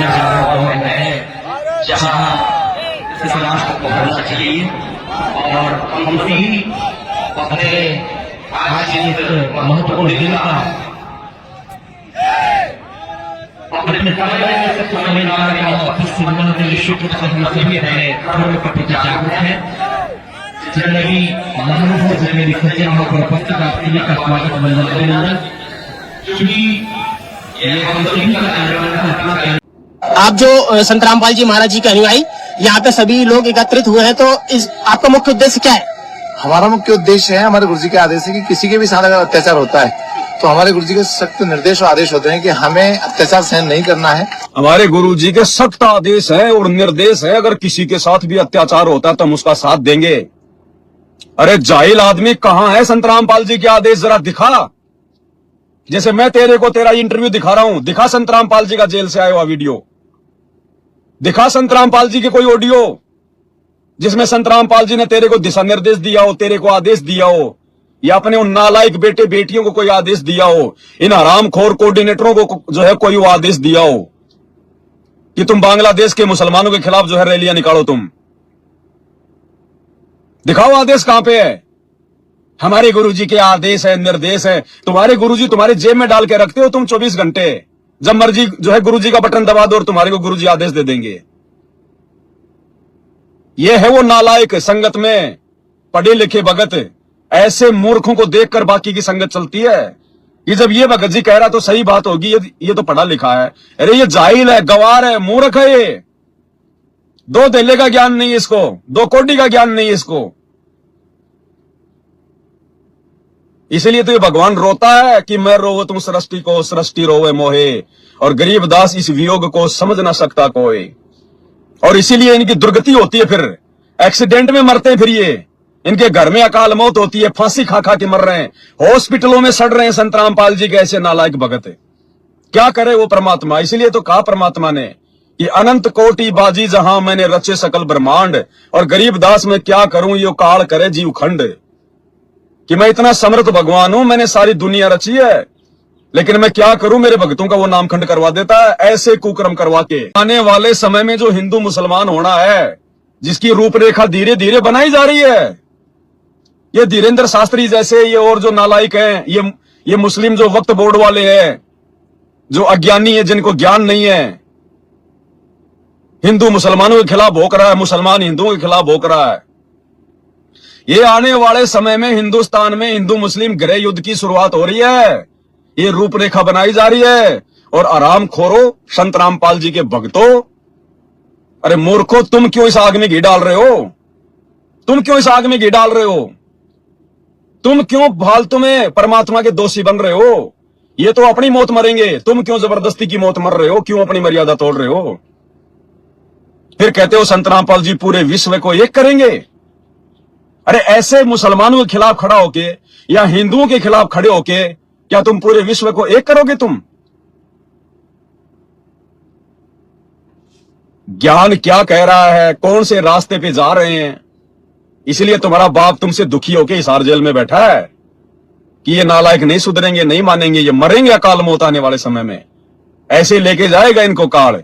नजारा दौर है जहाँ इस राष्ट्र को होना चाहिए और हम सभी अपने आज इस महत्वपूर्ण दिन का अपने शुक्र से हम सभी अपने धर्म के प्रति जागरूक हैं। जनरली महानुभव जमीन सज्जन होकर उपस्थित आप सभी का स्वागत अभिनंदन। क्योंकि ये हम सभी का कार्यक्रम है। आप जो संत रामपाल जी महाराज जी के अनुयायी यहाँ पे सभी लोग एकत्रित हुए हैं, तो इस आपका मुख्य उद्देश्य क्या है? हमारा मुख्य उद्देश्य है, हमारे गुरुजी के आदेश है कि किसी के भी साथ अगर अत्याचार होता है तो हमारे गुरुजी के सख्त निर्देश और आदेश होते हैं कि हमें अत्याचार सहन नहीं करना है। हमारे गुरुजी के सख्त आदेश है और निर्देश है, अगर किसी के साथ भी अत्याचार होता है तो हम उसका साथ देंगे। अरे जाहिल आदमी, कहाँ है संत रामपाल जी के आदेश? जरा दिखा। जैसे मैं तेरे को तेरा इंटरव्यू दिखा रहा हूं, दिखा संत रामपाल जी का जेल से आया हुआ वीडियो, दिखा संत रामपाल जी के कोई ऑडियो जिसमें संत रामपाल जी ने तेरे को दिशा निर्देश दिया हो, तेरे को आदेश दिया हो, या अपने उन नालायक बेटे बेटियों को कोई आदेश दिया हो, इन हरामखोर कोऑर्डिनेटरों को जो है कोई वो आदेश दिया हो कि तुम बांग्लादेश के मुसलमानों के खिलाफ जो है रैलियां निकालो। तुम दिखाओ आदेश कहां पे है? हमारे गुरुजी के आदेश है, निर्देश है। तुम्हारे गुरुजी तुम्हारे जेब में डाल के रखते हो तुम 24 घंटे, जब मर्जी जो है गुरुजी का बटन दबा दो और तुम्हारे को गुरुजी आदेश दे देंगे। ये है वो नालायक संगत में पढ़े लिखे भगत। ऐसे मूर्खों को देखकर बाकी की संगत चलती है कि जब ये भगत जी कह रहा तो सही बात होगी, ये तो पढ़ा लिखा है। अरे ये जाहिल है, गवार है, मूर्ख है। ये दो देले का ज्ञान नहीं है इसको, दो कोडी का ज्ञान नहीं है इसको। इसलिए तो ये भगवान रोता है कि मैं रोवे तुम सृष्टि को, सृष्टि रोवे मोहे, और गरीब दास इस वियोग को समझ ना सकता कोई। और इसीलिए इनकी दुर्गति होती है, फिर एक्सीडेंट में मरते हैं, फिर ये इनके घर में अकाल मौत होती है, फांसी खा खा के मर रहे हैं, हॉस्पिटलों में सड़ रहे हैं संत रामपाल जी के ऐसे नालायक भगत। क्या करे वो परमात्मा? इसलिए तो कहा परमात्मा ने कि अनंत कोटि बाजी जहां मैंने रचे सकल ब्रह्मांड, और गरीब दास में क्या करूं यो काल करे जीव खंड। कि मैं इतना समर्थ भगवान हूं, मैंने सारी दुनिया रची है, लेकिन मैं क्या करूं, मेरे भक्तों का वो नामखंड करवा देता है ऐसे कुकर्म करवा के। आने वाले समय में जो हिंदू मुसलमान होना है, जिसकी रूपरेखा धीरे धीरे बनाई जा रही है, ये धीरेन्द्र शास्त्री जैसे ये और जो नालायक हैं, ये मुस्लिम जो वक्त बोर्ड वाले हैं, जो अज्ञानी है, जिनको ज्ञान नहीं है, हिंदू मुसलमानों के खिलाफ भोंक रहा है, मुसलमान हिंदुओं के खिलाफ भोंक रहा है। ये आने वाले समय में हिंदुस्तान में हिंदू मुस्लिम गृह युद्ध की शुरुआत हो रही है। ये रूपरेखा बनाई जा रही है। और आराम खोरो संत रामपाल जी के भक्तों, अरे मूर्खों, तुम क्यों इस आग में घी डाल रहे हो? तुम क्यों इस आग में घी डाल रहे हो? तुम क्यों फालतू में परमात्मा के दोषी बन रहे हो? ये तो अपनी मौत मरेंगे, तुम क्यों जबरदस्ती की मौत मर रहे हो? क्यों अपनी मर्यादा तोड़ रहे हो? फिर कहते हो संत रामपाल जी पूरे विश्व को एक करेंगे। अरे ऐसे मुसलमानों के खिलाफ खड़ा होके या हिंदुओं के खिलाफ खड़े होके क्या तुम पूरे विश्व को एक करोगे? तुम ज्ञान क्या कह रहा है, कौन से रास्ते पे जा रहे हैं? इसलिए तुम्हारा बाप तुमसे दुखी होके हिसार जेल में बैठा है कि ये नालायक नहीं सुधरेंगे, नहीं मानेंगे, ये मरेंगे अकाल मौत आने वाले समय में। ऐसे लेके जाएगा इनको काल।